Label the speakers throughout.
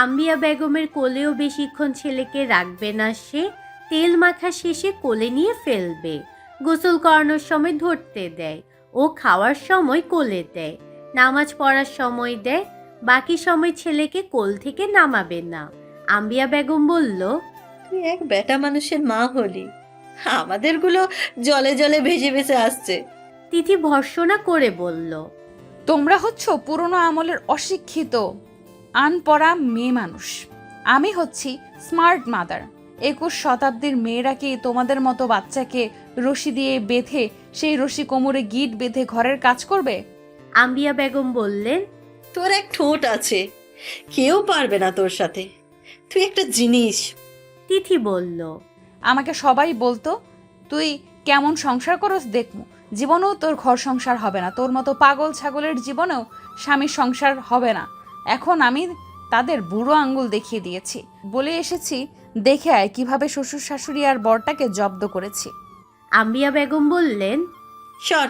Speaker 1: আম্বিয়া বেগমের কোলেও বেশিক্ষণ ছেলেকে রাখবে না সে। তেল মাখা শেষে কোলে নিয়ে ফেলবে। গোসল করানোর সময় ধরতে দেয়, ও খাওয়ার সময় কোলে দেয়, নামাজ পড়ার সময় দেয়। বাকি সময় ছেলেকে কোল থেকে নামাবে না। আম্বিয়া বেগম বলল,
Speaker 2: তুই এক বেটা মানুষের মা হলি, আমাদেরগুলো জলে জলে ভেসে ভেসে আসছে।
Speaker 1: তিথি ভর্ৎসনা করে বলল,
Speaker 3: তোমরা হচ্ছ পুরনো আমলের অশিক্ষিত আনপড়া মেয়ে মানুষ। আমি হচ্ছি স্মার্ট মাদার। 21 শতাব্দীর মেয়েরা কি তোমাদের মতো বাচ্চাকে রশি দিয়ে বেঁধে সেই রশি কোমরে গিট বেঁধে ঘরের কাজ করবে?
Speaker 1: আম্বিয়া বেগম বললেন,
Speaker 2: তোর এক ঠোঁট আছে, কেউ পারবে না তোর সাথে, তুই একটা জিনিস।
Speaker 1: তিথি বলল,
Speaker 3: আমাকে সবাই বলতো তুই কেমন সংসার করস দেখমু, জীবনেও তোর ঘর সংসার হবে না, তোর মতো পাগল ছাগলের জীবনেও স্বামীর সংসার হবে না। এখন আমি তাদের বুড়ো আঙ্গুল দেখিয়ে দিয়েছি, বলে এসেছি দেখে আয় কিভাবে শ্বশুর শাশুড়ি আর বরটাকে জব্দ করেছি।
Speaker 1: আম্বিয়া বেগম বললেন,
Speaker 2: সর।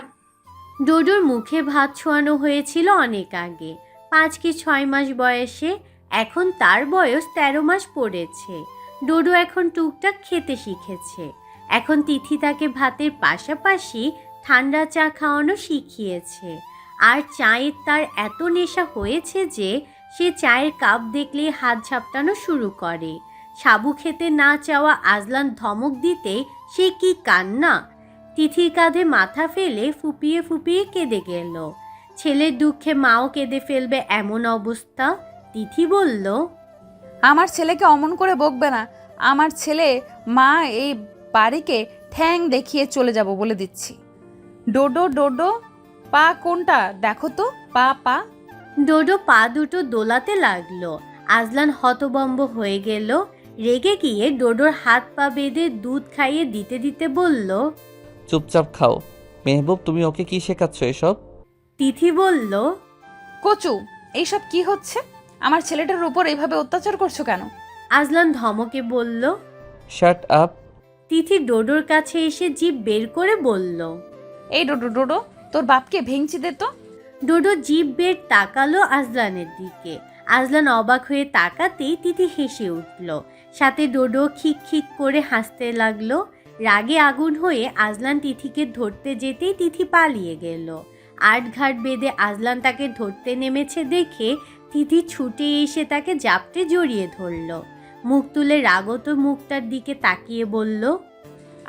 Speaker 1: ডোডোর মুখে ভাত ছোঁয়ানো হয়েছিল অনেক আগে, 5 কি 6 মাস বয়সে। এখন তার বয়স 13 মাস পড়েছে। ডোডো এখন টুকটাক খেতে শিখেছে। এখন তিথি তাকে ভাতের পাশাপাশি ঠান্ডা চা খাওয়ানো শিখিয়েছে। আর চায়ের তার এত নেশা হয়েছে যে সে চায়ের কাপ দেখলেই হাত ঝাপটানো শুরু করে। সাবু খেতে না চাওয়া আজলান ধমক দিতে সে কি কান্না! তিথির কাঁধে মাথা ফেলে ফুপিয়ে ফুপিয়ে কেঁদে গেল। ছেলের দুঃখে মাও কেঁদে ফেলবে এমন অবস্থা। তিথি বলল,
Speaker 3: আমার ছেলেকে অমন করে বকবে না। আমার ছেলে মা এই বাড়িকে ঠ্যাং দেখিয়ে চলে যাব বলে দিচ্ছি। ডোডো ডোডো, পা কোনটা দেখো তো, পা পা।
Speaker 1: ডোডো পা দুটো দোলাতে লাগলো। আজলান হতবম্ব হয়ে গেল। রেগে গিয়ে ডোডোর হাত পা বেঁধে দুধ খাইয়ে দিতে দিতে বলল,
Speaker 4: চুপচাপ খাও। মেহবুব, তুমি ওকে কি শেখাচ্ছ এসব?
Speaker 1: তিথি বলল,
Speaker 3: কচু, এইসব কি হচ্ছে? আমার ছেলেটার উপর এইভাবে অত্যাচার করছো কেন?
Speaker 1: আজলান ধমকে বলল।
Speaker 4: Shut up.
Speaker 1: তিথি ডোডোর কাছে এসে জিভ বের করে বলল,
Speaker 3: এই ডোডো ডোডো, তোর বাপকে ভেঙচি দে তো।
Speaker 1: ডোডো জিভ বের তাকালো আজলানের দিকে। আজলান অবাক হয়ে তাকাতেই তিথি হেসে উঠল। সাথে ডোডো খিক খিক করে হাসতে লাগলো। রাগে আগুন হয়ে আজলান তিথিকে ধরতে যেতেই তিথি পালিয়ে গেল। আটঘাট বেঁধে আজলান তাকে ধরতে নেমেছে দেখে তিথি ছুটে এসে তাকে জাপটে জড়িয়ে ধরল। মুখ তুলে রাগত মুখটার দিকে তাকিয়ে বলল,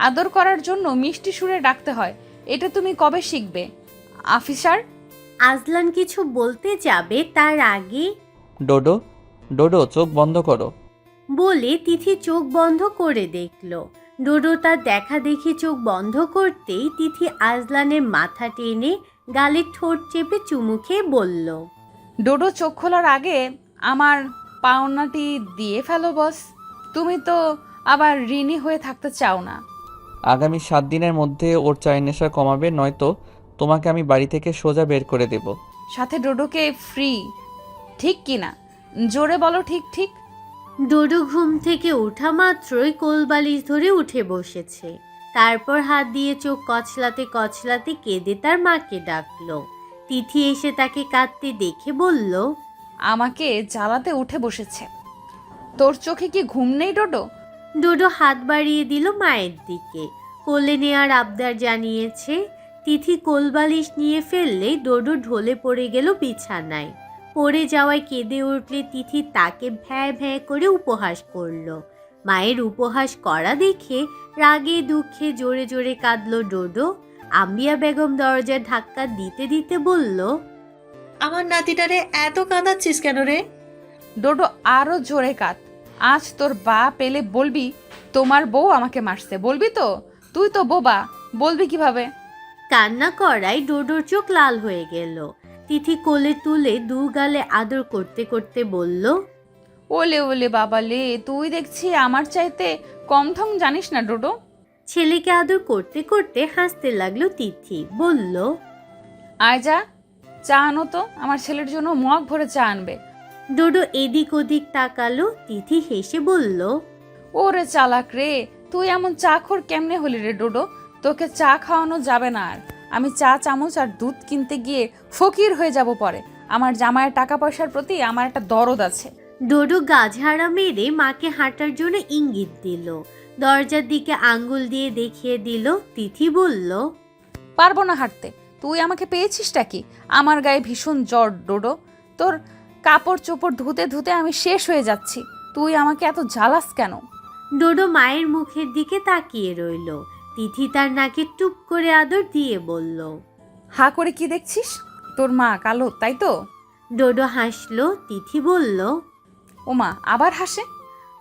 Speaker 3: আদর করার জন্য মিষ্টি সুরে ডাকতে হয়, এটা তুমি কবে শিখবে অফিসার?
Speaker 1: আজলান কিছু বলতে যাবে তার আগে
Speaker 4: ডোডো, ডোডো, চোখ বন্ধ করো।
Speaker 1: বলে তিথি চোখ বন্ধ করে দেখল। ডোডো তার দেখা দেখি চোখ বন্ধ করতেই তিথি আজলানের মাথা টেনে গালে ঠোঁট চেপে চুমু খেয়ে বলল,
Speaker 3: ডোডো চোখ খোলার আগে আমার পাওনাটি দিয়ে ফেলো বস। তুমি তো আবার ঋণী হয়ে থাকতে চাও না।
Speaker 4: আগামী 7 দিনের মধ্যে ওর চায়ের নেশা কমাবে, নয়তো তোমাকে আমি বাড়ি থেকে সোজা বের করে দেব।
Speaker 3: সাথে ডোডোকে ফ্রি, ঠিক কি না? জোরে বলো ঠিক ঠিক।
Speaker 1: ডোডো ঘুম থেকে ওঠা মাত্রই কোলবালিশ ধরে উঠে বসেছে। তারপর হাত দিয়ে চোখ কচলাতে কচলাতে কেঁদে তার মাকে ডাকলো। তিথি এসে তাকে কাঁদতে দেখে বলল,
Speaker 3: আমাকে জ্বালাতে উঠে বসেছে। তোর চোখে কি ঘুম নেই ডোডো?
Speaker 1: ডোডো হাত বাড়িয়ে দিল মায়ের দিকে। কোলে নেওয়ার আবদার জানিয়েছে। তিথি কোলবালিশ নিয়ে ফেললে ডোডো ঢলে পড়ে গেল বিছানায়। পড়ে যাওয়ায় কেঁদে উঠলে তিথি তাকে ভ্যাঁ ভ্যাঁ করে উপহাস করল। মায়ের উপহাস করা দেখে রাগে দুঃখে জোরে জোরে কাঁদল ডোডো। আম্বিয়া বেগম দরজার ধাক্কা দিতে দিতে বলল,
Speaker 2: আমার নাতিটারে এত কাঁদাচ্ছিস কেন রে?
Speaker 3: ডোডো আরো জোরে কাঁদ। আজ তোর বাপ এলে বলবি তোমার বউ আমাকে মারছে, বলবি তো? তুই তো বোবা, বলবি কিভাবে?
Speaker 1: কান্না করায় ডোডোর চোখ লাল হয়ে গেল। তিথি কোলে তুলে দু গালে আদর করতে করতে বলল,
Speaker 3: ওলে ওলে বাবালে, তুই দেখছি আমার চাইতে কম ঠং জানিস না ডোডো।
Speaker 1: ছেলেকে আদর করতে করতে হাসতে লাগলো তিথি। বলল,
Speaker 3: আয় যা, চা আনো তো, আমার ছেলের জন্য মগ ভরে চা আনবে।
Speaker 1: ডোডো এদিক ওদিক তাকালো। তিথি হেসে বলল,
Speaker 3: ওরে চালাক রে, তুই এমন চা খোর কেমনে হলি রে ডোডো? তোকে চা খাওয়ানো যাবে না আর। আমি চা চামচ আর দুধ কিনতে গিয়ে ফকির হয়ে যাব পরে। আমার জামাইয়ের টাকা পয়সার প্রতি আমার একটা দরদ আছে।
Speaker 1: ডোডো গাঝাড়া মেরে মাকে হাঁটার জন্য ইঙ্গিত দিল। দরজার দিকে আঙ্গুল দিয়ে দেখিয়ে দিল। তিথি বলল,
Speaker 3: পারবো না হাঁটতে। তুই আমাকে পেয়েছিসটা কি? আমার গায়ে ভীষণ জ্বর ডোডো। তোর কাপড় চোপড় ধুতে ধুতে আমি শেষ হয়ে যাচ্ছি। তুই আমাকে এত জ্বালাস কেন?
Speaker 1: ডোডো মায়ের মুখের দিকে তাকিয়ে রইল। তিথি তার নাকে টুপ করে আদর দিয়ে বলল,
Speaker 3: হা করে কি দেখছিস? তোর মা কালো, তাই তো?
Speaker 1: ডোডো হাসলো। তিথি বলল,
Speaker 3: ওমা আবার হাসে।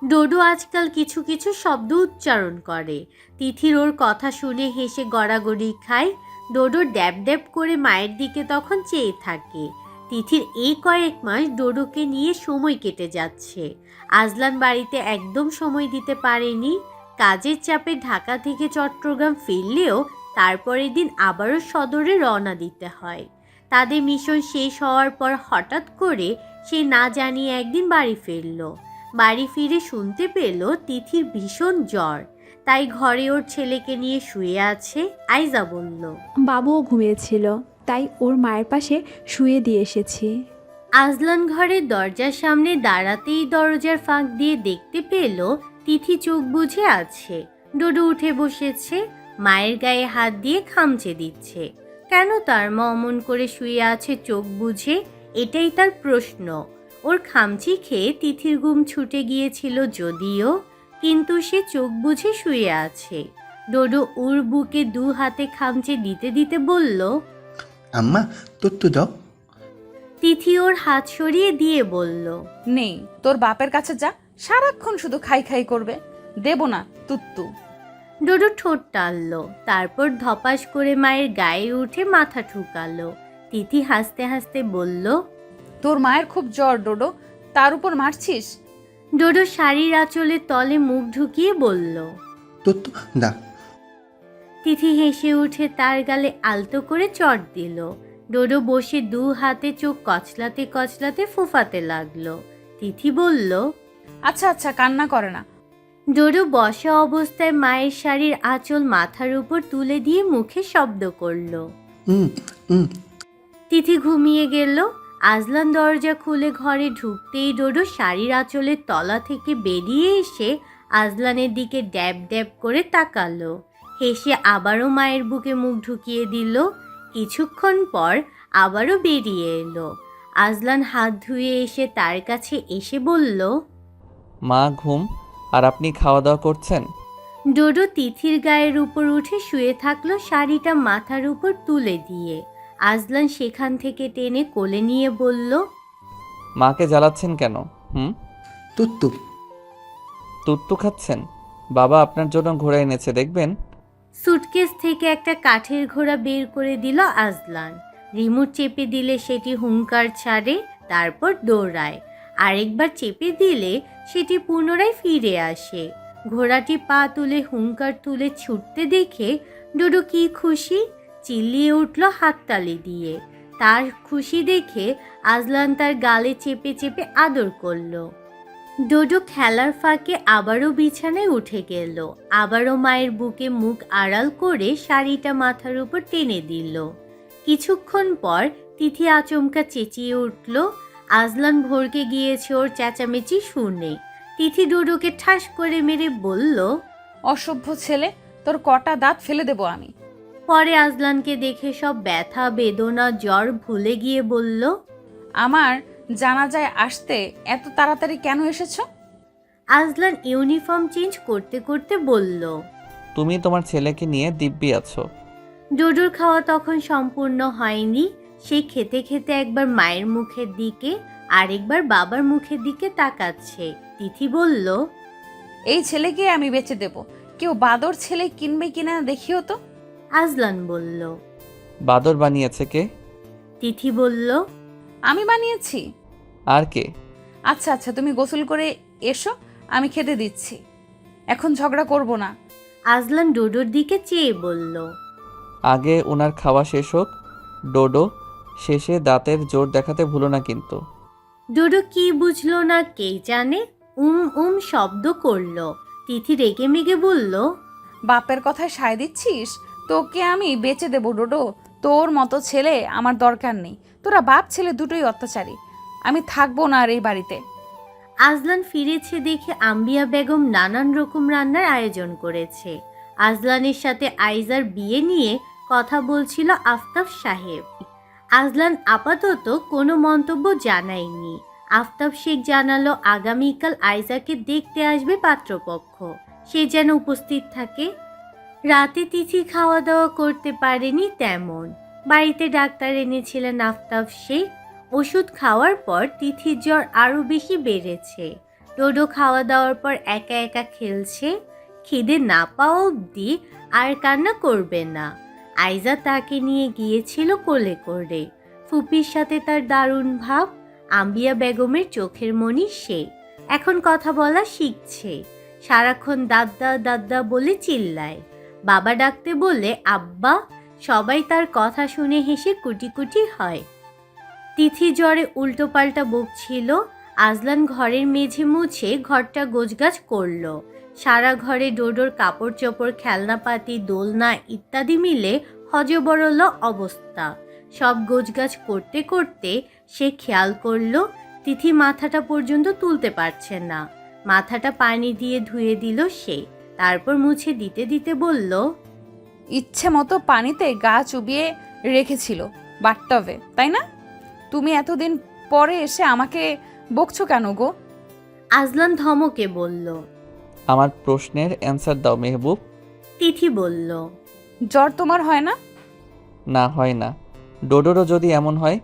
Speaker 1: ডোডো আজকাল কিছু কিছু শব্দ উচ্চারণ করে। তিথির ওর কথা শুনে হেসে গড়াগড়ি খায়। ডোডো ড্যাব ড্যাব করে মায়ের দিকে তখন চেয়ে থাকে। তিথির এই কয়েক মাস ডোডোকে নিয়ে সময় কেটে যাচ্ছে। আজলান বাড়িতে একদম সময় দিতে পারেনি। কাজের চাপে ঢাকা থেকে চট্টগ্রাম ফিরলেও তারপরের দিন আবারও সদরে রওনা দিতে হয়। তাদের মিশন শেষ হওয়ার পর হঠাৎ করে সে না জানিয়ে একদিন বাড়ি ফিরল। বাড়ি ফিরে শুনতে পেল তিথির ভীষণ জ্বর। তাই ঘরে ওর ছেলেকে নিয়ে শুয়ে আছে। আইজা বলল,
Speaker 5: বাবুও ঘুমিয়েছিল, তাই ওর মায়ের পাশে শুয়ে দিয়ে এসেছি।
Speaker 1: আজলান ঘরের দরজার সামনে দাঁড়াতেই দরজার ফাঁক দিয়ে দেখতে পেল তিথি চোখ বুজে আছে। ডোডো উঠে বসেছে, মায়ের গায়ে হাত দিয়ে খামচে দিচ্ছে। কেন তার মা অমন করে শুয়ে আছে চোখ বুজে? এটাই তার প্রশ্ন। ওর খামচি খেয়ে তিথির ঘুম ছুটে গিয়েছিল যদিও, কিন্তু সে চোখ বুজে শুয়ে আছে। ডোডো ওর বুকে দু হাতে খামচে দিতে দিতে বলল,
Speaker 6: আম্মা তো দাও।
Speaker 1: তিথি ওর হাত সরিয়ে দিয়ে বলল,
Speaker 3: নেই, তোর বাপের কাছে যা, সারাক্ষণ শুধু খাই খাই করবে। দেব না তুত্তু।
Speaker 1: ডোডো ঠোঁট টানল, তারপর ধপাস করে মায়ের গায়ে উঠে মাথা ঠুকালো। তিথি হাসতে হাসতে বলল,
Speaker 3: তোর মায়ের খুব জ্বর ডোডো, তার উপর মারছিস?
Speaker 1: ডোডো শাড়ির আঁচলের তলে মুখ ঢুকিয়ে বলল।
Speaker 6: তো দা।
Speaker 1: তিথি হেসে উঠে তার গালে আলতো করে চট দিল। ডোডো বসে দু হাতে চোখ কচলাতে কচলাতে ফোফাতে লাগলো। তিথি বলল,
Speaker 3: আচ্ছা আচ্ছা, কান্না করে না।
Speaker 1: ডোডো বসা অবস্থায় মায়ের শাড়ির আঁচল মাথার উপর তুলে দিয়ে মুখে শব্দ করলো। তিথি ঘুমিয়ে গেল। আজলান দরজা খুলে ঘরে ঢুকতেই ডোডো শাড়ির আঁচলের তলা থেকে বেরিয়ে এসে আজলানের দিকে ড্যাব ড্যাব করে তাকালো। হেসে আবারও মায়ের বুকে মুখ ঢুকিয়ে দিল। কিছুক্ষণ পর আবারও বেরিয়ে এলো। আজলান হাত ধুয়ে এসে তার কাছে এসে বলল,
Speaker 4: মা ঘুম, আর আপনি খাওয়া দাওয়া করছেন?
Speaker 1: ডোডো তিথির গায়ের উপর উঠে শুয়ে থাকলো শাড়িটা মাথার উপর তুলে দিয়ে। আজলান সেখান থেকে টেনে কোলে নিয়ে বলল,
Speaker 4: মাকে জ্বালাচ্ছেন কেন?
Speaker 6: তো
Speaker 4: তুত্তু খাচ্ছেন? বাবা আপনার জন্য ঘোড়া এনেছে, দেখবেন।
Speaker 1: সুটকেস থেকে একটা কাঠের ঘোড়া বের করে দিল আজলান। রিমোট চেপে দিলে সেটি হুঙ্কার ছাড়ে, তারপর দৌড়ায়। আরেকবার চেপে দিলে সেটি পুনরায় ফিরে আসে। ঘোড়াটি পা তুলে হুঙ্কার তুলে ছুটতে দেখে ডোডো কি খুশি, চিল্লিয়ে উঠল হাততালি দিয়ে। তার খুশি দেখে আজলান তার গালে চেপে চেপে আদর করলো। ডোডো খেলার ফাঁকে আবারও বিছানায় উঠে গেল। আবারও মায়ের বুকে মুখ আড়াল করে শাড়িটা মাথার উপর টেনে দিল। কিছুক্ষণ পর তিথি আচমকা চেঁচিয়ে উঠল। আজলান ভরকে গিয়েছে ওর চেঁচামেচি শুনে। তিথি ডোডোকে ঠাস করে মেরে বলল,
Speaker 3: অসভ্য ছেলে, তোর কটা দাঁত ফেলে দেব আমি।
Speaker 1: পরে আজলানকে দেখে সব ব্যথা বেদনা জ্বর ভুলে গিয়ে বলল,
Speaker 3: আমার জানাজায় আসতে এত তাড়াতাড়ি কেন এসেছো?
Speaker 1: আজলান ইউনিফর্ম চেঞ্জ করতে করতে বলল।
Speaker 4: তুমি তোমার ছেলেকে নিয়ে দিব্যি আছো।
Speaker 1: ডোডোর খাওয়া তখন সম্পূর্ণ হয়নি। সে খেতে খেতে একবার মায়ের মুখের দিকে আরেকবার বাবার মুখের দিকে তাকাচ্ছে। তিথি বলল,
Speaker 3: এই ছেলেকে আমি বেচে দেব, কেউ বাদর ছেলে কিনবে কিনা দেখিও তো।
Speaker 1: আজলান বলল।
Speaker 4: বাদর বানিয়েছে কে?
Speaker 1: তিথি বলল,
Speaker 3: আমি বানিয়েছি।
Speaker 4: আর কে?
Speaker 3: আচ্ছা আচ্ছা, তুমি গোসল করে এসো, আমি খেতে দিচ্ছি। এখন ঝগড়া করব না।
Speaker 1: আজলান ডোডোর দিকে চেয়ে বলল।
Speaker 4: আগে ওনার খাওয়া শেষ হোক। ডোডো, শেষে দাঁতের জোর দেখাতে ভুলো না কিন্তু।
Speaker 1: ডোডো কি বুঝলো না কে জানে, শব্দ করলো। তিথি রেগে মেগে বলল,
Speaker 3: বাপের কথায় সায় দিচ্ছিস? তোকে আমি বেচে দেবো ডোডো। তোর মতো ছেলে আমার দরকার নেই। তোরা বাপ ছেলে দুটোই অত্যাচারী। আমি থাকবো না আর এই বাড়িতে।
Speaker 1: আজলান ফিরেছে দেখে আম্বিয়া বেগম নানান রকম রান্নার আয়োজন করেছে। আজলানের সাথে আইজার বিয়ে নিয়ে কথা বলছিল আফতাব সাহেব। আজলান আপাতত কোনো মন্তব্য জানায়নি। আফতাব শেখ জানালো আগামীকাল আইজাকে দেখতে আসবে পাত্রপক্ষ, সে যেন উপস্থিত থাকে। রাতে তিথি খাওয়া দাওয়া করতে পারেনি তেমন। বাড়িতে ডাক্তার এনেছিলেন আফতাব শেখ। ওষুধ খাওয়ার পর তিথির জ্বর আরও বেশি বেড়েছে। ডোডো খাওয়া দাওয়ার পর একা একা খেলছে। খিদে না পাওয়া অবধি আর কান্না করবে না। আইজা তাকে নিয়ে গিয়েছিল কোলে করে। ফুপির সাথে তার দারুণ ভাব। আম্বিয়া বেগমের চোখের মণি সে। এখন কথা বলা শিখছে। সারাক্ষণ দাদ্দা দাদ্দা বলে চিল্লায়। বাবা ডাকতে বললে আব্বা। সবাই তার কথা শুনে হেসে কুটি কুটি হয়। তিথি জ্বরে উল্টোপাল্টা বকছিল। আজলান ঘরের মেঝে মুছে ঘরটা গোছগাছ করলো। সারা ঘরে ডোডোর কাপড় চোপড়, খেলনাপাতি, দোলনা ইত্যাদি মিলে হজবরল অবস্থা। সব গোছগাছ করতে করতে সে খেয়াল করলো তিথি মাথাটা পর্যন্ত তুলতে পারছে না। মাথাটা পানি দিয়ে ধুয়ে দিল সে। তারপর মুছে দিতে দিতে বলল,
Speaker 3: ইচ্ছে মতো পানিতে গা চুবিয়ে রেখেছিল বাথটবে, তাই না? তুমি এতদিন পরে এসে আমাকে বকছো কেন গো?
Speaker 1: আজলান ধমকে বলল।
Speaker 4: আমার প্রশ্নের অ্যান্সার দাও মেহবুব।
Speaker 1: তিথি বলল,
Speaker 3: জ্বর তোমার হয় না?
Speaker 4: না, হয় না। ডোডোরও যদি এমন হয়,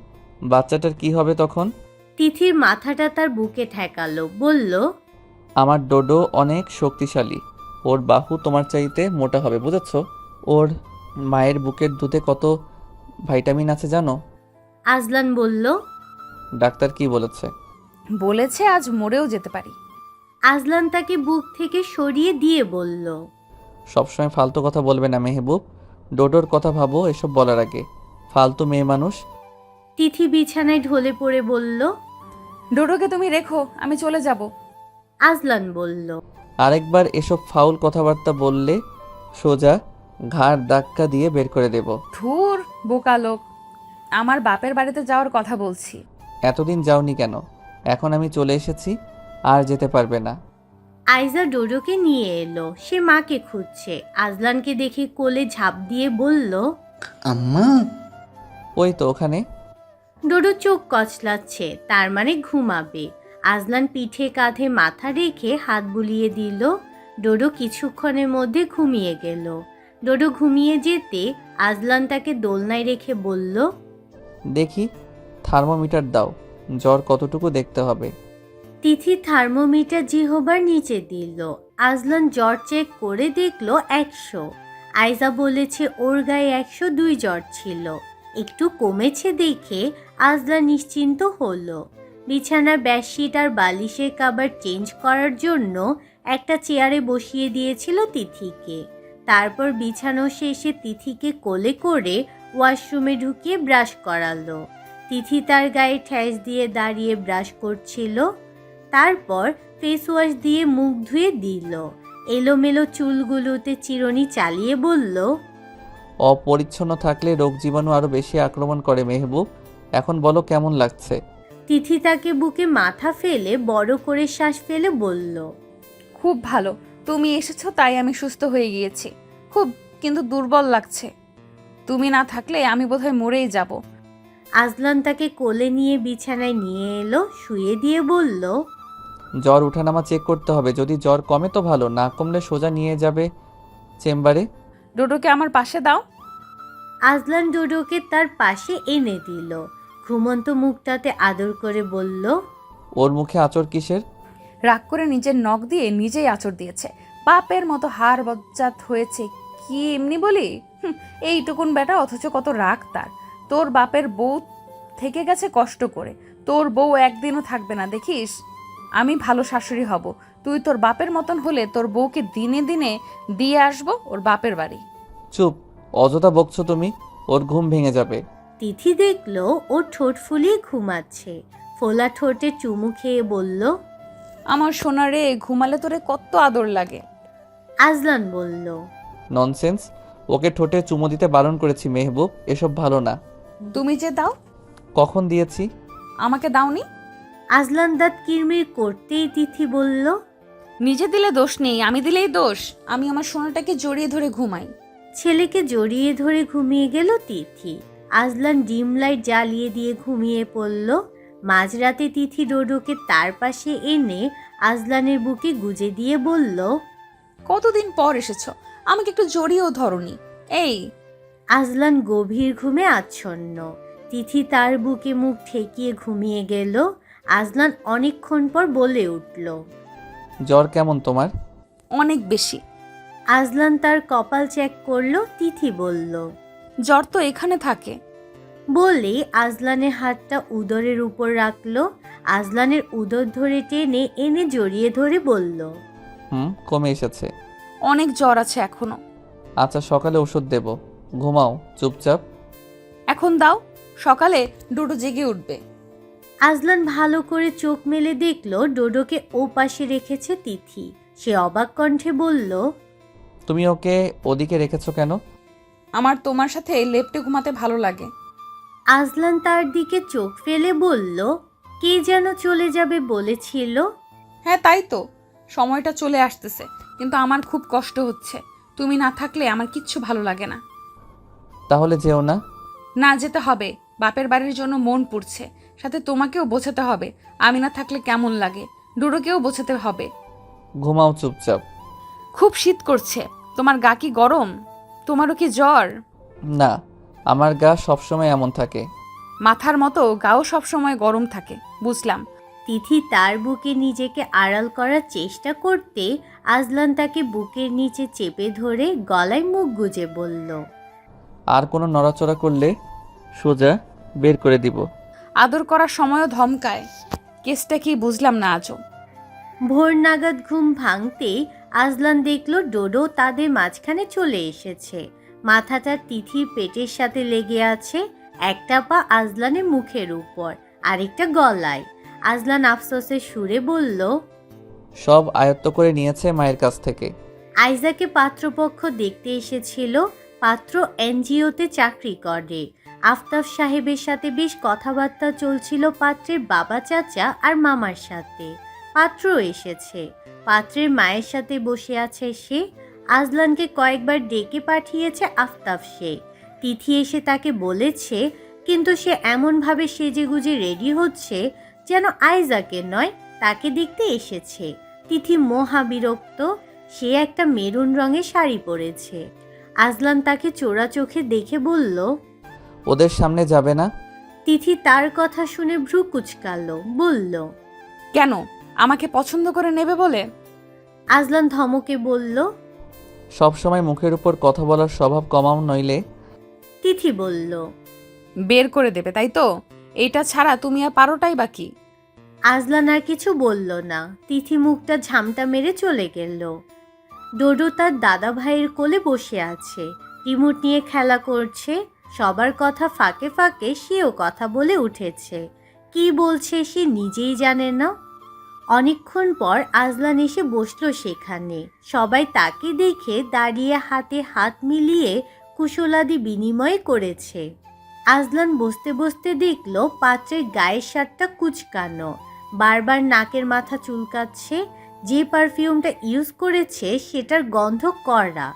Speaker 4: বাচ্চাটার কি হবে তখন?
Speaker 1: তিথির মাথাটা তার বুকে ঠেকালো, বলল,
Speaker 4: আমার ডোডো অনেক শক্তিশালী। ওর বাহু তোমার চাইতে মোটা হবে, বুঝেছ? ওর মায়ের বুকের দুধে কত ভাইটামিন আছে জানো?
Speaker 1: আজলান বলল।
Speaker 4: ডাক্তার কি বলেছে?
Speaker 3: বলেছে আজ মরেও যেতে পারি।
Speaker 1: আজলান তাকে বুক থেকে সরিয়ে দিয়ে বলল,
Speaker 4: সবসময় ফালতু কথা বলবে না মেহবুব। ডোডোর কথা ভাবো এসব বলার আগে। ফালতু মেয়ে মানুষ।
Speaker 1: তিথি বিছানায় ঢলে পড়ে বলল।
Speaker 3: ডোডোকে তুমি রেখো, আমি চলে যাব।
Speaker 1: আজলান বলল,
Speaker 4: আরেকবার এসব ফাউল কথাবার্তা বললে সোজা ঘাড় ধাক্কা দিয়ে বের করে দেব।
Speaker 3: ধুর বোকা লোক, আমার বাপের বাড়িতে যাওয়ার কথা বলছি।
Speaker 4: এতদিন যাওনি কেন? এখন আমি চলে এসেছি, আর যেতে পারবে না।
Speaker 1: আইজা ডোডোকে নিয়ে এলো। সে মাকে খুঁজছে। আজলানকে দেখে কোলে ঝাঁপ দিয়ে বলল,
Speaker 6: আম্মা,
Speaker 4: ওই তো ওখানে।
Speaker 1: ডোডো চোখ কচলাচ্ছে, তার মানে ঘুমাবে। আজলান পিঠে কাঁধে মাথা রেখে হাত বুলিয়ে দিল। ডোডো কিছুক্ষণের মধ্যে ঘুমিয়ে গেল। ডোডো ঘুমিয়ে যেতে আজলান তাকে দোলনায় রেখে বলল,
Speaker 4: দেখি থার্মোমিটার দাও, জ্বর কতটুকু দেখতে হবে।
Speaker 1: তিথি থার্মোমিটার জিহবার নিচে দিল। আজলান জ্বর চেক করে দেখলো 100। আইজা বলেছে ওর গায়ে 102 জ্বর ছিল। একটু কমেছে দেখে আজলান নিশ্চিন্ত হলো। বিছানার বেডশিট আর বালিশের কভার চেঞ্জ করার জন্য একটা চেয়ারে বসিয়ে দিয়েছিল তিথিকে। তারপর বিছানো শেষে তিথিকে কোলে করে ওয়াশরুমে ঢুকিয়ে ব্রাশ করালো। তিথি তার গায়ে ঠেস দিয়ে দাঁড়িয়ে ব্রাশ করছিল। তারপর ফেস ওয়াশ দিয়ে মুখ ধুয়ে দিল। এলোমেলো চুলগুলোতে চিরুনি চালিয়ে বলল,
Speaker 4: অপরিচ্ছন্ন থাকলে রোগ জীবাণু আরো বেশি আক্রমণ করে মেহবুব। এখন বলো কেমন লাগছে?
Speaker 1: তিথি তাকে বুকে মাথা ফেলে বড় করে শ্বাস ফেলে বলল,
Speaker 3: খুব ভালো, তুমি এসেছো তাই আমি সুস্থ হয়ে গিয়েছি। খুব কিন্তু দুর্বল লাগছে। তুমি না থাকলে আমি বোধহয় মরেই যাব।
Speaker 1: আজলান তাকে কোলে নিয়ে বিছানায় নিয়ে এলো, শুয়ে দিয়ে বলল,
Speaker 4: জ্বর উঠানামা চেক করতে হবে। যদি জ্বর কমে তো ভালো, না কমলে সোজা নিয়ে যাবে চেম্বারে।
Speaker 3: ডোডোকে আমার পাশে দাও।
Speaker 1: আজলান ডোডোকে তার পাশে এনে দিল। ঘুমন্ত মুখটাতে আদর করে বলল,
Speaker 4: ওর মুখে আঁচড় কিসের?
Speaker 3: রাগ করে নিজের নখ দিয়ে নিজেই আঁচড় দিয়েছে। বাপের মতো হাড় বজ্জাত হয়েছে কি এমনি বলি? এইটুকুন বেটা, অথচ কত রাগ তার। তোর বাপের বউ থেকে গেছে কষ্ট করে, তোর বউ একদিনও থাকবে না দেখিস। আমি ভালো শাশুড়ি হব। তুই তোর বাপের মতন হলে তোর বউকে দিনে দিনে দিয়ে আসবো ওর বাপের বাড়ি।
Speaker 4: চুপ, অযথা বকছো তুমি। ওর ঘুম ভেঙে যাবে।
Speaker 1: তিথি দেখলো ও ঠোঁট ফুলিয়ে ঘুমাচ্ছে। ফোলা ঠোঁটে চুমু খেয়ে বলল,
Speaker 3: আমার সোনা রে, ঘুমালে তোরে কত আদর লাগে।
Speaker 1: আজলান বলল,
Speaker 4: ননসেন্স। ওকে ঠোঁটে চুমু দিতে বারণ করেছি মেহবুব, এসব ভালো না।
Speaker 3: তুমি যে দাও।
Speaker 4: কখন দিয়েছি?
Speaker 3: আমাকে দাওনি।
Speaker 1: আজলান দাঁত কিরমির করতেই তিথি বলল,
Speaker 3: নিজে দিলে দোষ নেই, আমি দিলেই দোষ। আমি আমার সোনাটাকে জড়িয়ে ধরে ঘুমাই।
Speaker 1: ছেলেকে জড়িয়ে ধরে ঘুমিয়ে গেল তিথি। আজলান ডিম লাইট জ্বালিয়ে দিয়ে ঘুমিয়ে পড়ল। মাঝরাতে তিথি ডোডোকে তার পাশে এনে আজলানের বুকে গুজে দিয়ে বলল,
Speaker 3: কতদিন পর এসেছো, আমাকে একটু জড়িয়েও ধরনি। এই
Speaker 1: আজলান গভীর ঘুমে আচ্ছন্ন। তিথি তার বুকে মুখ ঠেকিয়ে ঘুমিয়ে গেল। আজলান অনেকক্ষণ পর বলে উঠল,
Speaker 4: জ্বর কেমন তোমার?
Speaker 3: অনেক বেশি।
Speaker 1: আজলান তার কপাল চেক করলো। তিথি বলল,
Speaker 3: জ্বর তো এখানে থাকে।
Speaker 1: বলেই আজলানের হাতটা উদরের উপর রাখলো। আজলানের উদর ধরে টেনে এনে জড়িয়ে ধরে বলল,
Speaker 4: কমে এসেছে।
Speaker 3: অনেক জ্বর আছে এখনো।
Speaker 4: আচ্ছা সকালে ওষুধ দেব, ঘুমাও চুপচাপ।
Speaker 3: এখন দাও, সকালে ডোডো জেগে উঠবে।
Speaker 1: আজলান ভালো করে চোখ মেলে দেখলো ডোডোকে ও পাশে রেখেছে তিথি। সে অবাক কণ্ঠে বলল,
Speaker 4: তুমি ওকে ওদিকে রেখেছো কেন?
Speaker 3: আমার তোমার সাথে লেপ্টে ঘুমাতে ভালো লাগে।
Speaker 1: আজলান তার দিকে চোখ ফেলে বলল, কে যেন চলে যাবে বলেছিল।
Speaker 3: হ্যাঁ তাই তো, সময়টা চলে আসতেছে, কিন্তু আমার খুব কষ্ট হচ্ছে। তুমি না থাকলে আমার কিচ্ছু ভালো লাগে না।
Speaker 4: তাহলে যেও না।
Speaker 3: না যেতে হবে, বাপের বাড়ির জন্য মন পুড়ছে। সাথে তোমাকেও বোঝাতে হবে আমি না থাকলে কেমন লাগে। ডোডোকেও বোঝাতে হবে।
Speaker 4: ঘুমাও চুপচাপ।
Speaker 3: খুব শীত করছে, তোমার গা কি গরম? তোমারও কি জ্বর?
Speaker 4: না, আমার গা সবসময় এমন থাকে।
Speaker 3: মাথার মতো গাও সবসময় গরম থাকে, বুঝলাম।
Speaker 1: তিথি তার বুকে নিজেকে আড়াল করার চেষ্টা করতে আজলান তাকে বুকের নিচে চেপে ধরে গলায় মুখ গুজে বলল,
Speaker 4: আর কোনো নড়াচড়া করলে সোজা বের করে দিব।
Speaker 3: আদর করার সময়ও ধমকায়। কেসটা কি বুঝলাম না আজও।
Speaker 1: ভোর নাগাদ ঘুম ভাঙতে আজলান দেখলো ডোডো তাদের মাঝখানে চলে এসেছে। মাথাটা তিথির পেটের সাথে লেগে আছে। একটা পা আজলানের মুখের উপর, আরেকটা গলায়। আজলান আফসোসের সুরে বলল,
Speaker 4: সব আয়ত্ত করে নিয়েছে মায়ের কাছ থেকে।
Speaker 1: আইজাকে পাত্রপক্ষ দেখতে এসেছিল। পাত্র এনজিওতে চাকরি করে। আফতাব সাহেবের সাথে বেশ কথাবার্তা চলছিল পাত্রের বাবা চাচা আর মামার সাথে। পাত্র এসেছে। পাত্রের মায়ের সাথে বসে আছে সে। আজলানকে কয়েকবার ডেকে পাঠিয়েছে আফতাব শেখ। তিথি এসে তাকে বলেছে, কিন্তু সে এমনভাবে সেজেগুজে রেডি হচ্ছে যেন আইজাকে নয় তাকে দেখতে এসেছে। তিথি মহা বিরক্ত। সে একটা মেরুন রঙের শাড়ি পরেছে। আজলান তাকে চোরা চোখে দেখে বলল,
Speaker 4: ওদের সামনে যাবে না?
Speaker 1: তিথি তার কথা শুনে ভ্রু কুচকাল, বলল,
Speaker 3: কেন, আমাকে পছন্দ করে নেবে বলে?
Speaker 1: আজলান ধমকে বলল।
Speaker 4: সব সময় মুখের উপর কথা বলার স্বভাব কমাও, নইলে।
Speaker 1: তিথি বলল,
Speaker 3: বের করে দেবে তাই তো? এইটা ছাড়া তুমি আর পারোটাই বাকি।
Speaker 1: আজলান আর কিছু বলল না। তিথি মুখটা ঝামটা মেরে চলে গেল। ডোডো তার দাদা ভাইয়ের কোলে বসে আছে, রিমোট নিয়ে খেলা করছে। সবার কথা ফাঁকে ফাঁকে সেও কথা বলে উঠেছে। কি বলছে সে নিজেই জানে না। অনেকক্ষণ পর আজলান এসে বসলো সেখানে। সবাই তাকে দেখে দাঁড়িয়ে হাতে হাত মিলিয়ে কুশলাদি বিনিময় করেছে। আজলান বসতে বসতে দেখলো পাত্রের গায়ের শার্টটা কুচকানো, বারবার নাকের মাথা চুলকাচ্ছে। যে পারফিউমটা ইউজ করেছে সেটার গন্ধ কড়া।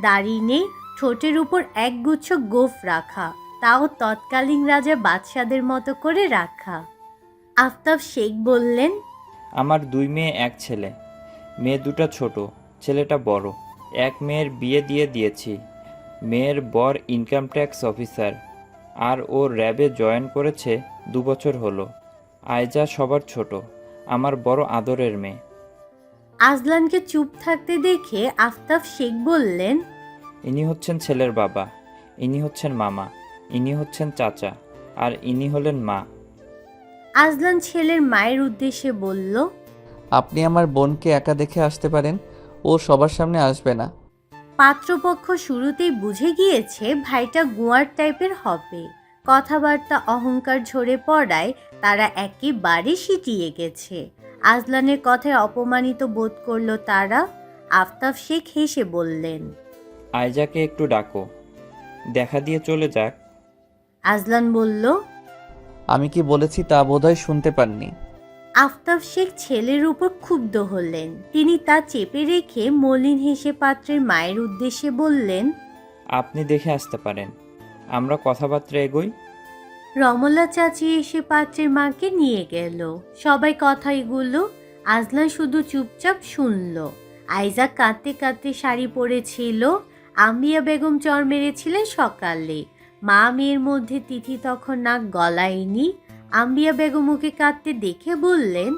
Speaker 1: দাড়ি নেই, ঠোঁটের উপর একগুচ্ছ গোফ রাখা, তাও তৎকালীন রাজা বাদশাদের মতো করে রাখা। আফতাব শেখ বললেন,
Speaker 7: আমার 2 মেয়ে 1 ছেলে। মেয়ে দুটো ছোট, ছেলেটা বড়। এক মেয়ের বিয়ে দিয়ে দিয়েছি। মেয়ের বর ইনকাম ট্যাক্স অফিসার, আর ও র্যাবে জয়েন করেছে 2 বছর হলো। আয়জা সবার ছোট, আমার বড় আদরের মেয়ে।
Speaker 1: আজলানকে চুপ থাকতে দেখে আফতাব শেখ বললেন,
Speaker 7: ইনি হচ্ছেন ছেলের বাবা, ইনি হচ্ছেন মামা, ইনি হচ্ছেন চাচা, আর ইনি হলেন মা।
Speaker 1: আজলান ছেলের মায়ের উদ্দেশ্যে বলল,
Speaker 4: আপনি আমার বোনকে একা দেখে আসতে পারেন, ও সবার সামনে আসবে না।
Speaker 1: পাত্রপক্ষ শুরুতেই বুঝে গিয়েছে ভাইটা গুয়ার টাইপের হবে। কথাবার্তা অহংকার ঝরে পড়ায় তারা একেবারে সিটিয়ে গেছে। আজলানের কথায় অপমানিত বোধ করলো তারা। আফতাব শেখ হেসে বললেন,
Speaker 7: আয়জাকে একটু ডাকো, দেখা দিয়ে চলে যাক।
Speaker 1: আজলান বলল।
Speaker 4: আমি কি বলেছি তা বোধহয় শুনতে পাননি।
Speaker 1: আফতাব শেখ ছেলের উপর ক্ষুব্ধ হলেন। তিনি তা চেপে রেখে মলিন হেসে পাত্রের মায়ের উদ্দেশ্যে বললেন,
Speaker 7: আপনি দেখে আসতে পারেন, আমরা কথাবার্তা এগোই।
Speaker 1: রমলা চাচি এসে পাত্রের মাকে নিয়ে গেল। সবাই কথাইগুলো আজলান শুধু চুপচাপ শুনল। আইজা কাঁদতে কাঁদতে শাড়ি পরেছিল। আম্বিয়া বেগম চর মেরেছিলেন সকালে। মা মেয়ের মধ্যে তিথি তখন নাক গলায়নি। আম্বিয়া বেগম ওকে কাঁদতে দেখে বললেন,